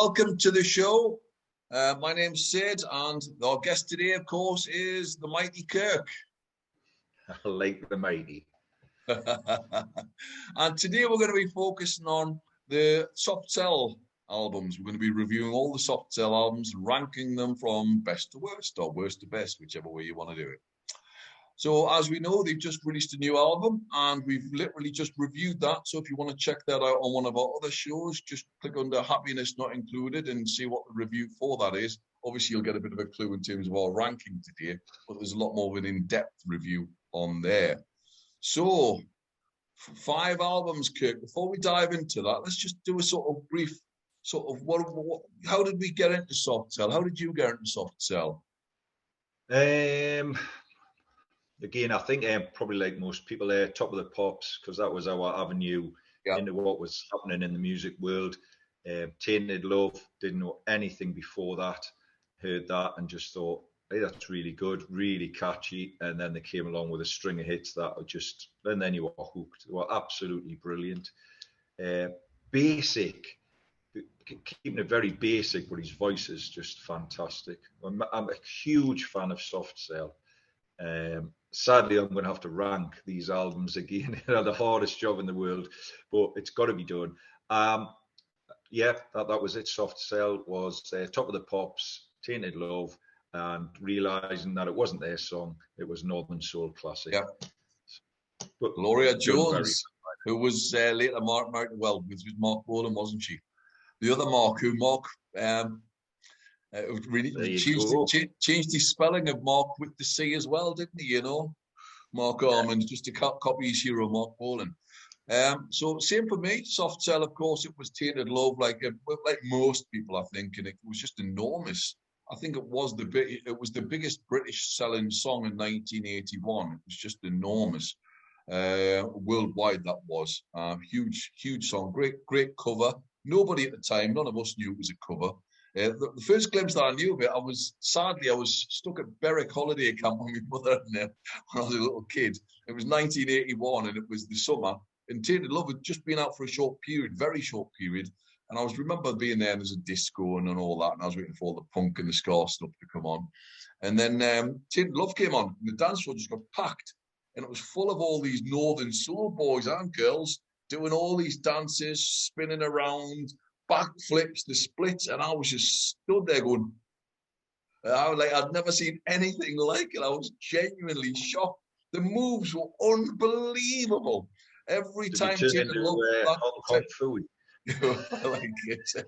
welcome to the show. My name's Sid, and our guest today, of course, is the mighty Kirk. Like the mighty. And today we're going to be focusing on the soft cell albums. We're going to be reviewing all the soft cell albums, ranking them from best to worst, or worst to best, whichever way you want to do it. So as we know, they've just released a new album, and we've literally just reviewed that. So if you want to check that out on one of our other shows, just click under Happiness Not Included and see what the review for that is. Obviously, you'll get a bit of a clue in terms of our ranking today, but there's a lot more of an in-depth review on there. So 5 albums, Kirk. Before we dive into that, let's just do a sort of brief how did we get into soft cell? How did you get into soft cell? Again, I think probably like most people, Top of the Pops, because that was our avenue into what was happening in the music world. Tainted Love, didn't know anything before that, heard that and just thought, hey, that's really good, really catchy. And then they came along with a string of hits that were just, and then you were hooked. They were absolutely brilliant. Basic, keeping it very basic, but his voice is just fantastic. I'm a huge fan of soft cell. Sadly, I'm going to have to rank these albums again. They're the hardest job in the world, but it's got to be done. That was it. Soft Cell was Top of the Pops, Tainted Love, and realising that it wasn't their song, it was Northern Soul classic. Yeah. But Gloria Jones, who was later Mark with Mark Bolan, wasn't she? The other Mark, really changed his spelling of Mark with the C as well, didn't he? You know, Mark Armand, just to copy his hero, Mark Bolan. So same for me. Soft Cell, of course, it was Tainted Love, like most people, I think, and it was just enormous. I think it was the biggest British selling song in 1981. It was just enormous worldwide. That was huge song, great cover. Nobody at the time, none of us knew it was a cover. The first glimpse that I knew of it, I was stuck at Berwick holiday camp with my mother when I was a little kid. It was 1981 and it was the summer. And Tainted Love had just been out for a short period, very short period. And I remember being there and there's a disco and all that. And I was waiting for all the punk and the ska stuff to come on. And then Tainted Love came on and the dance floor just got packed. And it was full of all these Northern Soul boys and girls doing all these dances, spinning around, backflips, the splits, and I was just stood there going, I'd never seen anything like it. I was genuinely shocked. The moves were unbelievable. Every time Tainted Love, food. Like it.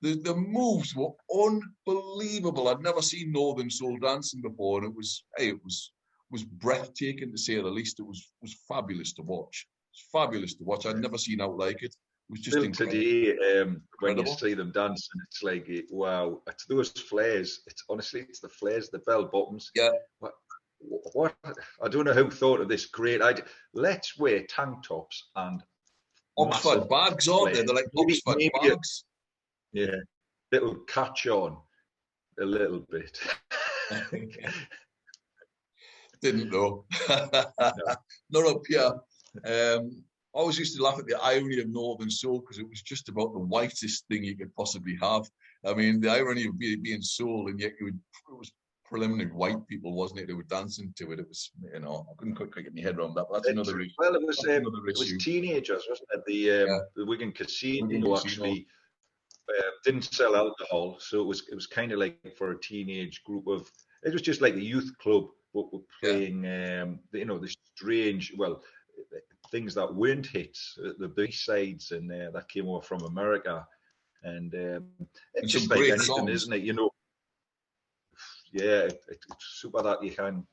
The moves were unbelievable. I'd never seen Northern Soul dancing before, and it was breathtaking to say the least. It was fabulous to watch. It's fabulous to watch. I'd never seen out like it. It was just incredible. Today, when you see them dancing, it's like, wow, it's those flares. It's the flares, the bell bottoms. Yeah. What? I don't know who thought of this great idea. Let's wear tank tops and Oxford bags, aren't they? They're like Oxford bags. Yeah. It'll catch on a little bit. Didn't know. Not up here. I always used to laugh at the irony of Northern Soul because it was just about the whitest thing you could possibly have. I mean, the irony of being soul, and yet it was preliminary white people, wasn't it? They were dancing to it. It was, I couldn't quite get my head around that. But that's another issue. Well, it was teenagers, wasn't it? The Wigan Casino actually didn't sell alcohol, so it was kind of like for a teenage group of. It was just like a youth club, but we're playing, the strange, things that weren't hits, the B-sides, and that came over from America, and it's just like anything, songs. Isn't it? It's super that you can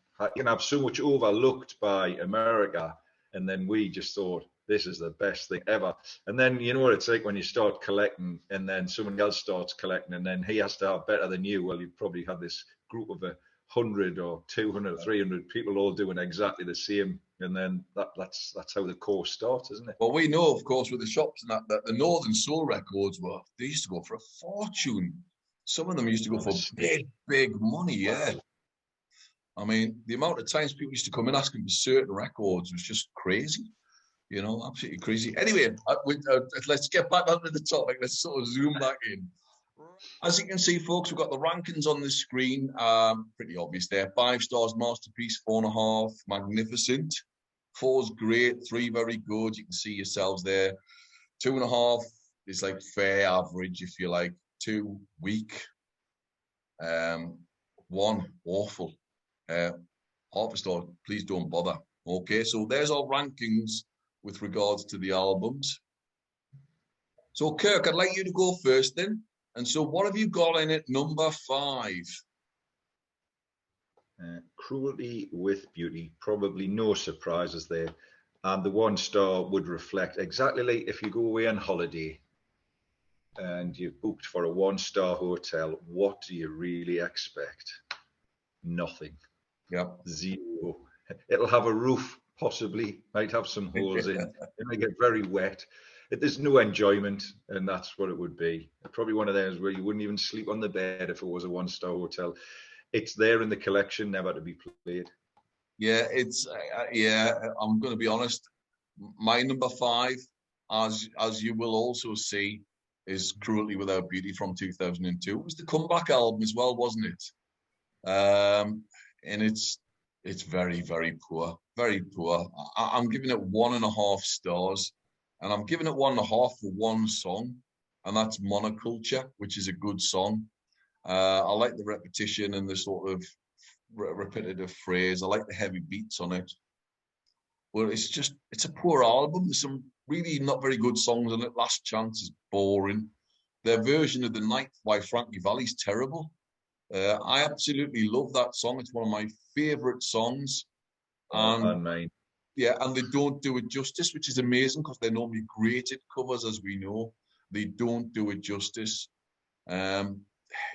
have so much overlooked by America, and then we just thought this is the best thing ever. And then you know what it's like when you start collecting, and then someone else starts collecting, and then he has to have better than you. Well, you probably had this group of 100 or 200, 300 people all doing exactly the same, and then that's how the course starts, isn't it? Well, we know, of course, with the shops and that the Northern Soul records they used to go for a fortune. Some of them used to go for big money. Yeah, I mean, the amount of times people used to come in asking for certain records was just crazy. Absolutely crazy. Anyway, let's get back onto the topic. Let's sort of zoom back in. As you can see, folks, we've got the rankings on the screen. Pretty obvious there. 5 stars, masterpiece. 4.5, magnificent. 4's great. 3, very good. You can see yourselves there. 2.5 is like fair average, if you like. 2, weak. 1, awful. Half a star, please don't bother. Okay, so there's our rankings with regards to the albums. So, Kirk, I'd like you to go first then. And so what have you got in at number 5? Cruelty with Beauty, probably no surprises there. And the 1 star would reflect exactly like if you go away on holiday and you've booked for a 1-star hotel, what do you really expect? Nothing. Yep. 0. It'll have a roof, possibly, might have some holes in. It might get very wet. There's no enjoyment, and that's what it would be. Probably one of those where you wouldn't even sleep on the bed if it was a 1-star hotel. It's there in the collection, never to be played. Yeah, it's I'm going to be honest. My number 5, as you will also see, is Cruelty Without Beauty from 2002. It was the comeback album as well, wasn't it? And it's very, very poor, very poor. I'm giving it 1.5 stars, and I'm giving it 1.5 for 1 song, and that's Monoculture, which is a good song. I like the repetition and the sort of repetitive phrase. I like the heavy beats on it. Well, it's a poor album. There's some really not very good songs on it. Last Chance is boring. Their version of The Night by Frankie Valli is terrible. I absolutely love that song. It's one of my favorite songs. And mine. Yeah, and they don't do it justice, which is amazing because they're normally great at covers, as we know. They don't do it justice.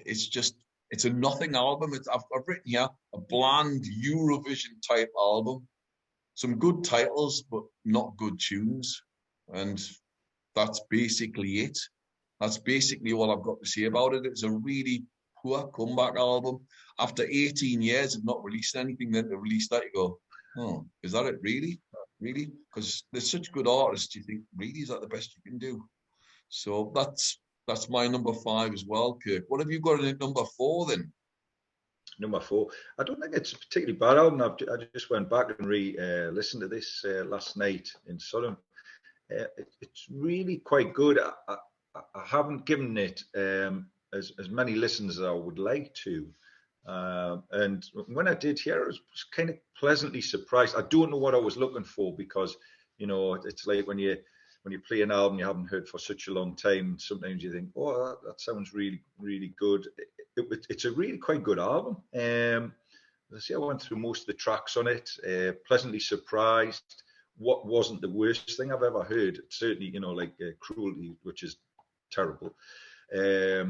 It's a nothing album. I've written here a bland Eurovision type album. Some good titles, but not good tunes. And that's basically it. That's basically all I've got to say about it. It's a really poor comeback album. After 18 years of not releasing anything, then to release that, you go, oh, is that it really? Really? Because they're such good artists, you think, really, is that the best you can do? So that's my number 5 as well, Kirk. What have you got in at number 4 then? Number 4. I don't think it's a particularly bad album. I just went back and listened to this last night in Sodom. It's really quite good. I haven't given it as many listens as I would like to. And when I did hear it, I was kind of pleasantly surprised. I don't know what I was looking for because, it's like when you play an album you haven't heard for such a long time, sometimes you think, oh, that sounds really, really good. It's a really quite good album. As I say, I went through most of the tracks on it, pleasantly surprised. What wasn't the worst thing I've ever heard? Certainly, like Cruelty, which is terrible. I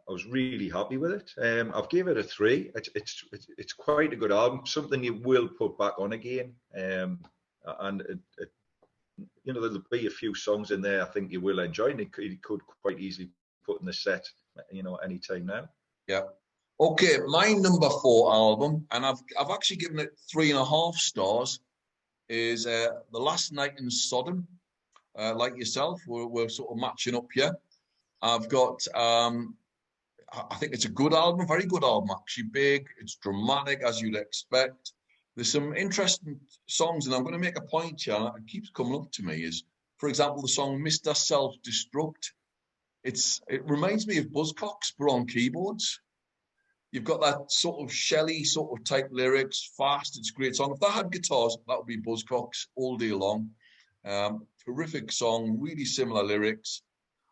was really happy with it. I've gave it a 3. It's quite a good album, something you will put back on again. And there'll be a few songs in there I think you will enjoy, and it could quite easily put in the set, any time now. Yeah. Okay, my number 4 album, and I've actually given it 3.5 stars, is The Last Night in Sodom. Like yourself, we're sort of matching up here. I've got, I think it's a good album, very good album, actually. Big, it's dramatic, as you'd expect. There's some interesting songs, and I'm going to make a point here, and it keeps coming up to me, is, for example, the song Mr. Self-Destruct. It reminds me of Buzzcocks, but on keyboards. You've got that sort of Shelley sort of type lyrics, fast, it's a great song. If that had guitars, that would be Buzzcocks all day long. Terrific song, really similar lyrics.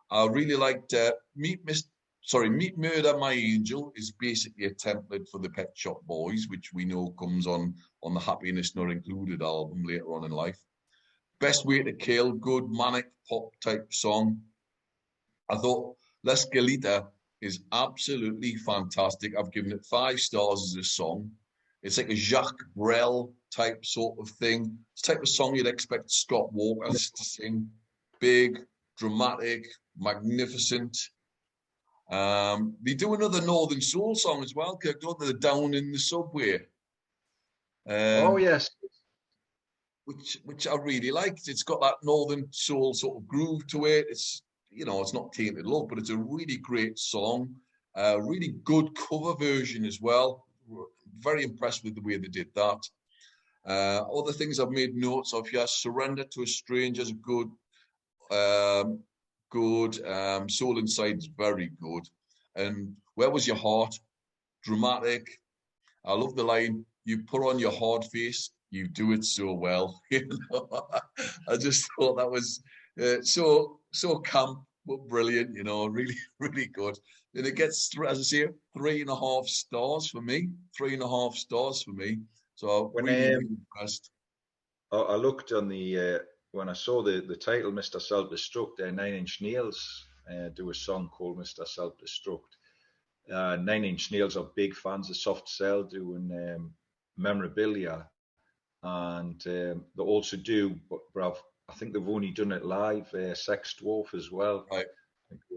I really liked Meet Murder, My Angel is basically a template for the Pet Shop Boys, which we know comes on the Happiness Not Included album later on in life. Best Way to Kill, good manic pop type song. I thought L'Escalita is absolutely fantastic. I've given it 5 stars as a song. It's like a Jacques Brel type sort of thing. It's the type of song you'd expect Scott Walker to sing. Big, dramatic, magnificent. They do another Northern Soul song as well, Kirk, don't they? Down in the Subway. Oh, yes. Which I really liked. It's got that Northern Soul sort of groove to it. you know, it's not Tainted Love, but it's a really great song. Really good cover version as well. Very impressed with the way they did that. Other things I've made notes of here: Surrender to a Stranger is good. Soul Inside is very good. And Where Was Your Heart? Dramatic. I love the line, you put on your hard face, you do it so well. You know, I just thought that was so camp, but brilliant, you know, really, really good. And it gets, as I say, 3.5 stars for me. 3.5 stars for me. So When really, really impressed. I looked on the when I saw the title, Mr. Self-Destruct, 9 Inch Nails do a song called Mr. Self-Destruct. 9 Inch Nails are big fans of Soft Cell doing memorabilia, and they also do, but I think they've only done it live, Sex Dwarf as well. Right.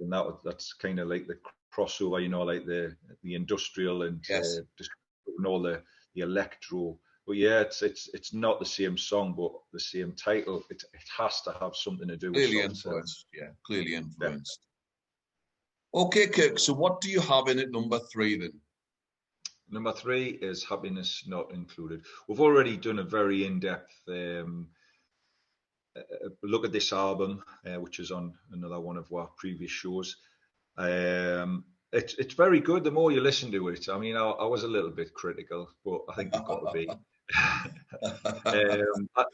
And that's kind of like the crossover, you know, like the industrial and Yes. just all the electro. But yeah, it's not the same song, but the same title. It has to have something to do with Clearly Soft Cell. influenced. Yeah, clearly influenced. Okay, Kirk, so what do you have in at number 3 then? Number 3 is Happiness Not Included. We've already done a very in-depth look at this album, which is on another one of our previous shows. It's very good. The more you listen to it, I mean, I was a little bit critical, but I think you've got to be.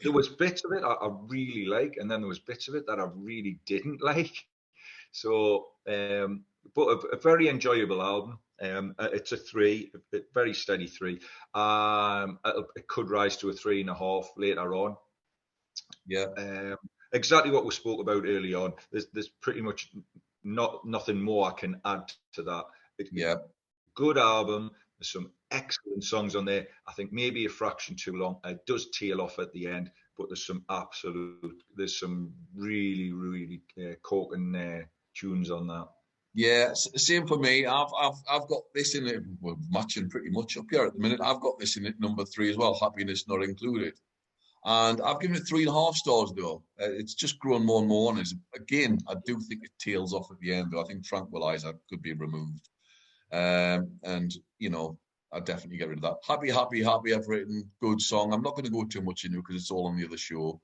There was bits of it I really like, and then there was bits of it that I really didn't like. So, but a very enjoyable album. It's a 3, a very steady 3. It could rise to a 3.5 later on. Yeah. Exactly what we spoke about early on. There's pretty much nothing more I can add to that. Yeah. Good album. There's some excellent songs on there. I think maybe a fraction too long. It does tail off at the end, but there's some really, really corking tunes on that. Yeah, same for me. I've got this in it. We're matching pretty much up here at the minute. I've got this in at number 3 as well. Happiness Not Included, and I've given it 3.5 stars though. It's just grown more and more. And again, I do think it tails off at the end. Though I think Tranquilizer could be removed. And you know, I'd definitely get rid of that. Happy, happy, happy. I've written good song. I'm not going to go too much into it because it's all on the other show.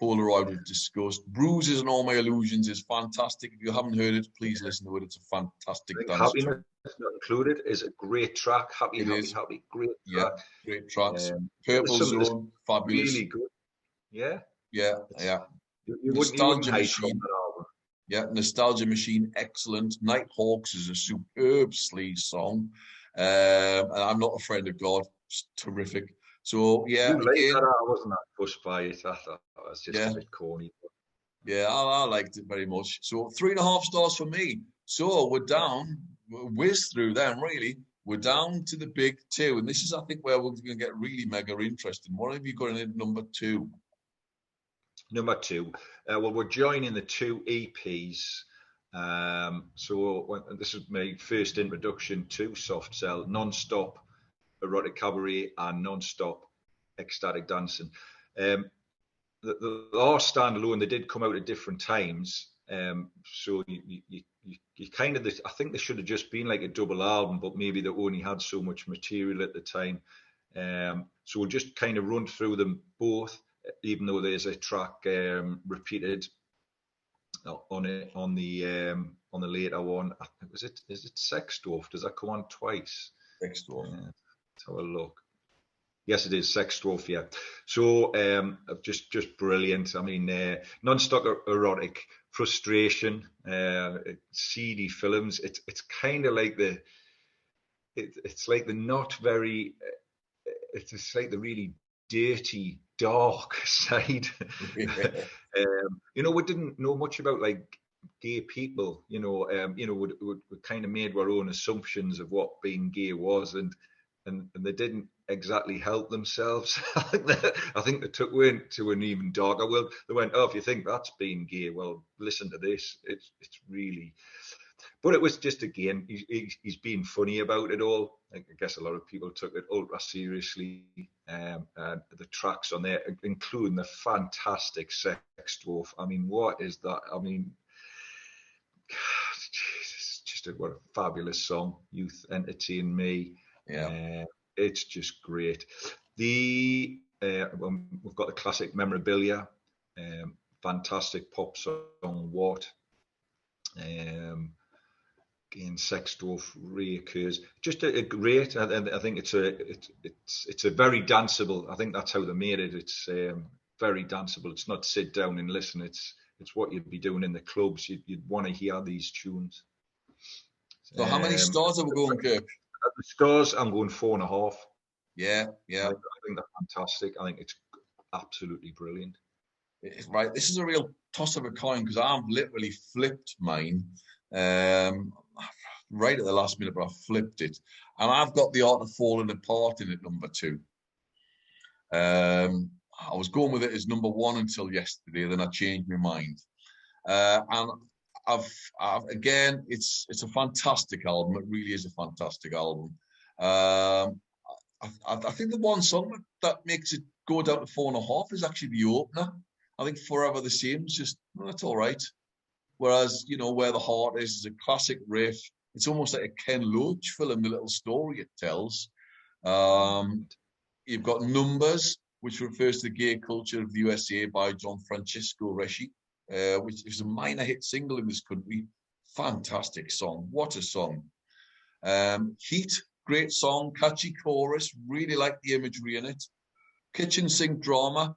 Polaroid we've discussed. Bruises and All My Illusions is fantastic. If you haven't heard it, please listen to it. It's a fantastic dance Happiness Not Included is a great track. Happy, great track. Yeah, great tracks. Purple Zone, fabulous. Really good. Yeah. Yeah. You wouldn't hate Machine. Yeah, Nostalgia Machine, excellent. Nighthawks is a superb sleaze song. And I'm Not a Friend of God. It's terrific. So yeah, again, I wasn't that pushed by it. I thought it was just a bit corny. Yeah, I liked it very much. So 3.5 stars for me. So we're down, whiz through them really. We're down to the big 2, and this is, I think, where we're going to get really mega interesting. What have you got in number 2? Number 2, well, we're joining the 2 EPs. So this is my first introduction to Soft Cell: Non-Stop Erotic Cabaret and Non-Stop Ecstatic Dancing. They are standalone. They did come out at different times. So you kind of, I think they should have just been like a double album, but maybe they only had so much material at the time. So we'll just kind of run through them both, even though there's a track repeated on the later one. Is it Sex Dwarf? Does that come on twice? Sex Dwarf. Let's have a look. Yes, it is Sex Dwarf. Yeah. So just brilliant. I mean, non-stop erotic, frustration, seedy films. It's kind of like it's like the not very. It's like the really dirty, dark side. You know, we didn't know much about like gay people. You know, we kind of made our own assumptions of what being gay was, and they didn't exactly help themselves. I think they took went to an even darker world. They went, oh, if you think that's being gay, well, listen to this. It's really. But it was just, again, he's being funny about it all. I guess a lot of people took it ultra seriously. The tracks on there, including the fantastic Sex Dwarf. I mean, what is that? I mean, Jesus, what a fabulous song. Youth entertain me. Yeah. It's just great. We've got the classic memorabilia. Fantastic pop song, What? Again, Sexdorf reoccurs. Just a great. I think it's a very danceable. I think that's how they made it. It's very danceable. It's not sit down and listen. It's what you'd be doing in the clubs. You'd want to hear these tunes. So how many stars are we going, Kirk? At the stars, I'm going 4.5. Yeah. I think they're fantastic. I think it's absolutely brilliant. Right, this is a real toss of a coin because I've literally flipped mine right at the last minute, but I flipped it, and I've got The Art of Falling Apart in at number 2. I was going with it as number 1 until yesterday, then I changed my mind, and I've again, it's a fantastic album. It really is a fantastic album. I think the one song that makes it go down to 4.5 is actually the opener. I think Forever the Same is just, well, it's all right. Whereas, Where the Heart is a classic riff. It's almost like a Ken Loach film, the little story it tells. You've got Numbers, which refers to the gay culture of the USA by John Francisco Reschi, which is a minor hit single in this country. Fantastic song. What a song. Heat, great song, catchy chorus. Really like the imagery in it. Kitchen Sink Drama.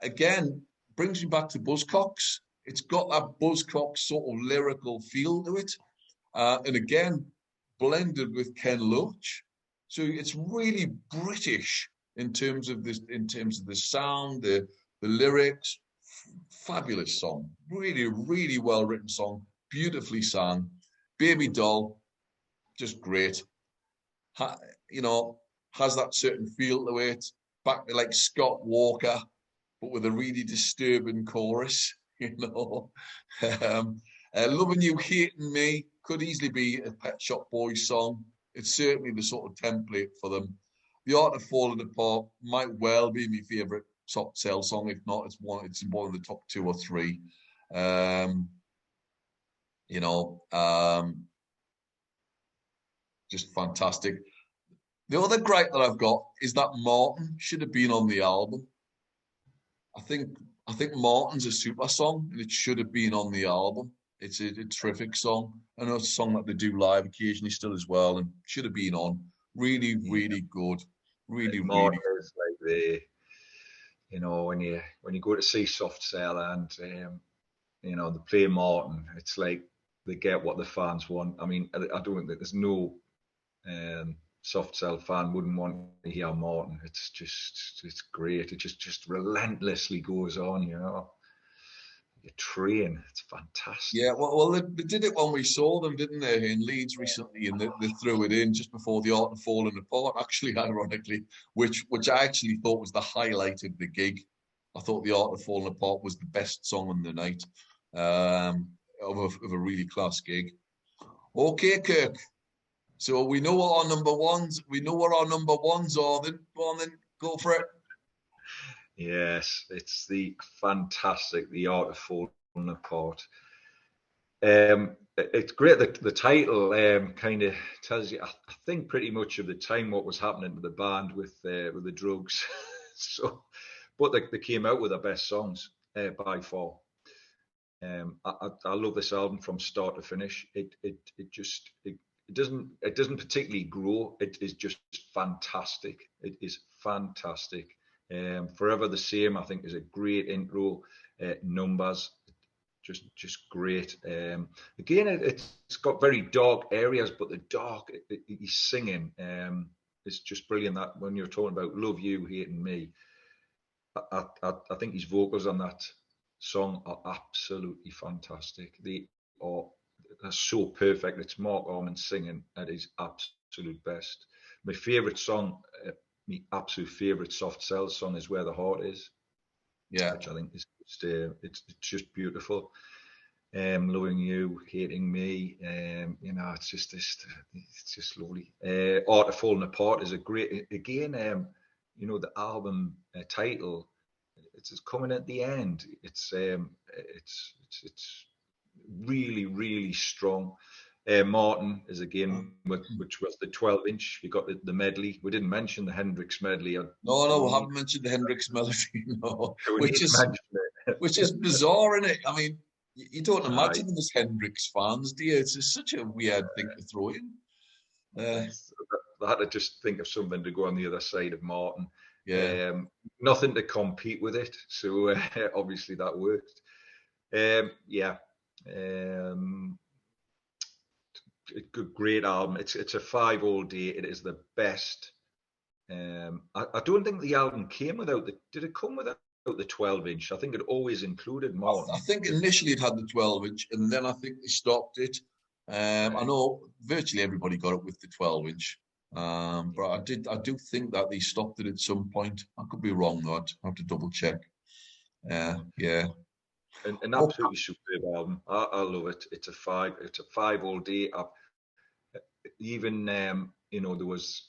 Again, brings me back to Buzzcocks. It's got that Buzzcocks sort of lyrical feel to it. And again, blended with Ken Loach. So it's really British in terms of the sound, the lyrics. Fabulous song. Really, really well written song. Beautifully sung. Baby Doll, just great. Has that certain feel to it. Back to like Scott Walker, but with a really disturbing chorus, Loving You, Hating Me could easily be a Pet Shop Boys song. It's certainly the sort of template for them. The Art of Falling Apart might well be my favourite top sell song. If not, it's one of the top 2 or 3. Just fantastic. The other gripe that I've got is that Martin should have been on the album. I think Martin's a super song, and it should have been on the album. It's a terrific song. I know it's a song that they do live occasionally still as well, and should have been on. Really, really good. Really, Martin really. is like when you go to see Soft Cell and they play Martin, it's like they get what the fans want. I mean, I don't think there's no Soft Cell fan wouldn't want to hear Martin. It's great. It just relentlessly goes on, A train. It's fantastic. Yeah, well, they did it when we saw them, didn't they, in Leeds recently, and they threw it in just before The Art of Falling Apart, actually, ironically, which I actually thought was the highlight of the gig. I thought The Art of Falling Apart was the best song on the night of a really class gig. Okay, Kirk. So we know what our number ones. We know what our number ones are. Then go for it. Yes, it's the fantastic The Art of Falling Apart. It's great that the title kind of tells you, I think, pretty much of the time what was happening to the band with the drugs. But they came out with their best songs by far. I love this album from start to finish. It doesn't particularly grow. It is just fantastic. It is fantastic. Forever the Same, I think, is a great intro. Numbers, just great. Again, it's got very dark areas, but the dark he's singing is just brilliant. That when you're talking about Love You, Hating Me, I think his vocals on that song are absolutely fantastic. They're so perfect. It's Mark Arman singing at his absolute best. My favourite song, my absolute favourite Soft Cell song is Where the Heart Is. Yeah, which I think is it's just beautiful. Loving You, Hating Me, it's just lovely. Art of Falling Apart is a great, again, the album title, it's coming at the end. It's really, really strong. Martin is again, which was the 12-inch. You got the medley. We didn't mention the Hendrix medley. No, we haven't mentioned the Hendrix melody, no, We need to mention it. which is bizarre, isn't it? I mean, you don't imagine Aye. them as Hendrix fans, do you? It's just such a weird thing to throw in. I had to just think of something to go on the other side of Martin. Yeah. Nothing to compete with it, so obviously that worked. Yeah. Great album. It's a 5 all day. It is the best. I don't think the album came without did it come without the 12-inch? I think it always included Martin. I think initially it had the 12-inch, and then I think they stopped it. I know virtually everybody got it with the 12-inch, but I do think that they stopped it at some point. I could be wrong though. I'd have to double check. Yeah. An absolutely superb album. I love it. It's a 5. It's a 5 all day. Even there was.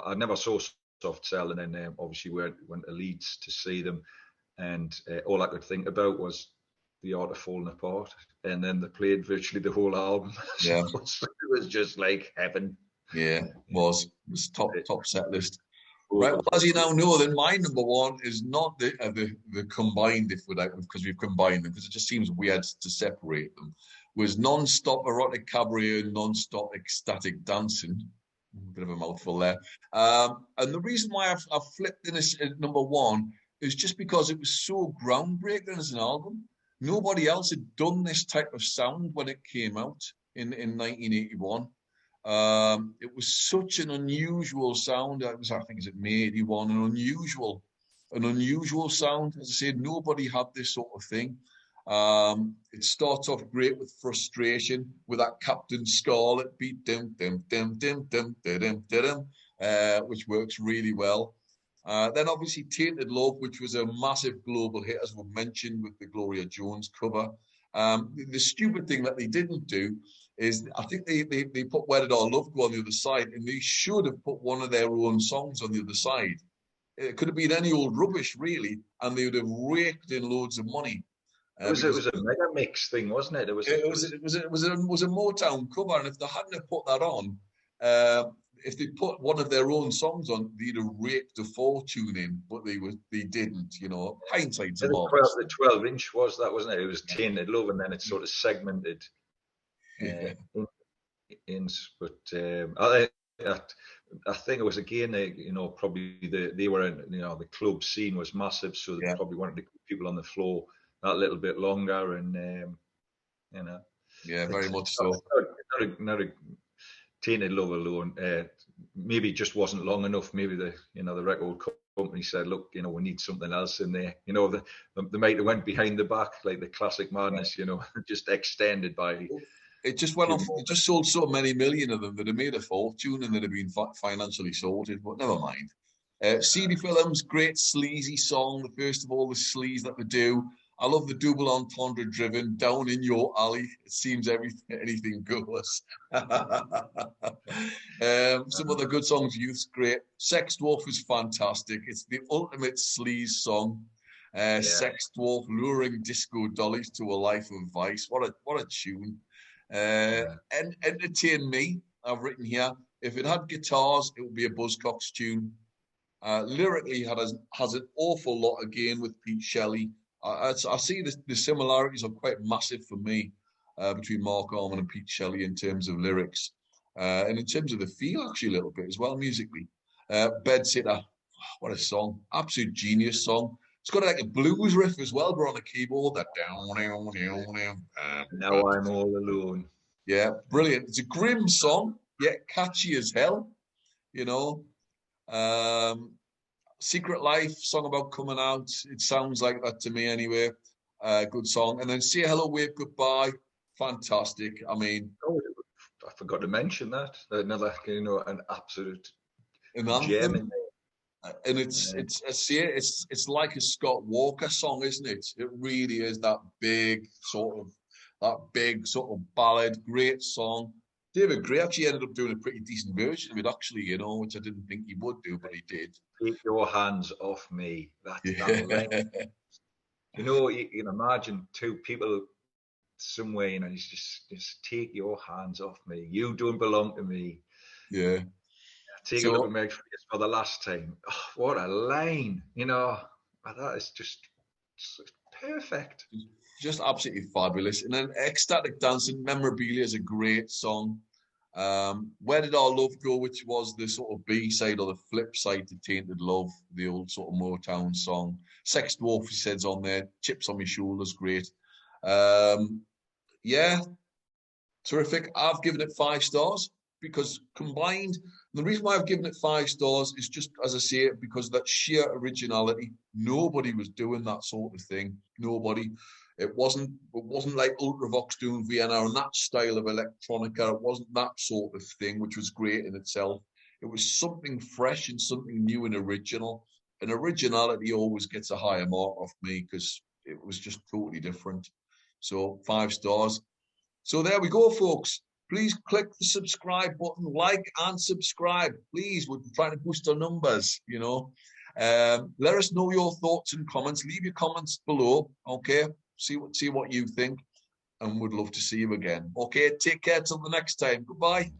I never saw Soft Cell, and then obviously went to Leeds to see them, and all I could think about was the art of falling apart. And then they played virtually the whole album. Yeah. So it was just like heaven. Yeah, it was top set list. Right, well, as you now know, then my number one is not the combined, if we like, because we've combined them, because it just seems weird to separate them. Was non-stop erotic cabaret and non-stop ecstatic dancing. Bit of a mouthful there. And the reason why I've flipped in this at number one is just because it was so groundbreaking as an album. Nobody else had done this type of sound when it came out in 1981. It was such an unusual sound. I think it's May 81, an unusual sound. As I said, nobody had this sort of thing. It starts off great with Frustration, with that Captain Scarlet beat, which works really well. Then obviously Tainted Love, which was a massive global hit, as we mentioned, with the Gloria Jones cover. The stupid thing that they didn't do is, I think they put Where Did Our Love Go on the other side, and they should have put one of their own songs on the other side. It could have been any old rubbish, really, and they would have raked in loads of money. It was a mega mix thing, wasn't it? It was a Motown cover, and if they hadn't have put that on, if they put one of their own songs on, they'd have raked a fortune in, but they didn't. Hindsight's a marvelous. The 12-inch was that, wasn't it? It was Tainted Love, and then it sort of segmented. But I think it was again, probably they were in, the club scene was massive, so they probably wanted to keep people on the floor that little bit longer, and yeah, very much so. Not a Tainted Love alone, maybe it just wasn't long enough. Maybe the record company said, look, we need something else in there. They might have went behind the back, like the Classic Madness, just extended by. It just went off. It just sold so many million of them that it made a fortune, and they'd have been financially sorted. But never mind. CD Films, great sleazy song. The first of all the sleaze that they do. I love the double entendre driven, down in your alley. It seems anything goes. Some other good songs, Youth's great. Sex Dwarf is fantastic. It's the ultimate sleaze song. Sex Dwarf luring disco dollies to a life of vice. What a tune. And Entertain Me, I've written here. If it had guitars, it would be a Buzzcocks tune. Lyrically, has an awful lot again with Pete Shelley. I see the similarities are quite massive for me between Mark Arman and Pete Shelley in terms of lyrics, and in terms of the feel, actually, a little bit as well musically. Bedsitter, what a song! Absolute genius song. It's got like a blues riff as well, but on the keyboard. That Now I'm all alone. Yeah, brilliant. It's a grim song, yet catchy as hell. Secret Life, song about coming out. It sounds like that to me anyway. Good song. And then Say Hello, Wave Goodbye. Fantastic. I mean, I forgot to mention that. Another, an absolute gem in there. And it's like a Scott Walker song, isn't it? It really is that big sort of ballad. Great song. David Gray actually ended up doing a pretty decent version of it, actually, which I didn't think he would do, but he did. Take your hands off me. That line. You can imagine two people somewhere, you know, he's just take your hands off me. You don't belong to me. Yeah. Take a look at my face for the last time. Oh, what a line, you know. That is just perfect. Just absolutely fabulous. And then Ecstatic Dancing, Memorabilia is a great song. Where Did Our Love Go, which was the sort of B-side or the flip side to Tainted Love, the old sort of Motown song. Sex Dwarf, he says on there. Chips on My Shoulders, great. Yeah, terrific. I've given it 5 stars because combined, the reason why I've given it 5 stars is just, as I say, because of that sheer originality. Nobody was doing that sort of thing. Nobody. It wasn't like Ultravox doing Vienna and that style of electronica. It wasn't that sort of thing, which was great in itself. It was something fresh and something new and original. And originality always gets a higher mark off me because it was just totally different. So 5 stars. So there we go, folks. Please click the subscribe button, like and subscribe. Please, we're trying to boost our numbers, you know. Let us know your thoughts and comments. Leave your comments below, okay? See what you think, and we'd love to see you again. Okay, take care till the next time. Goodbye.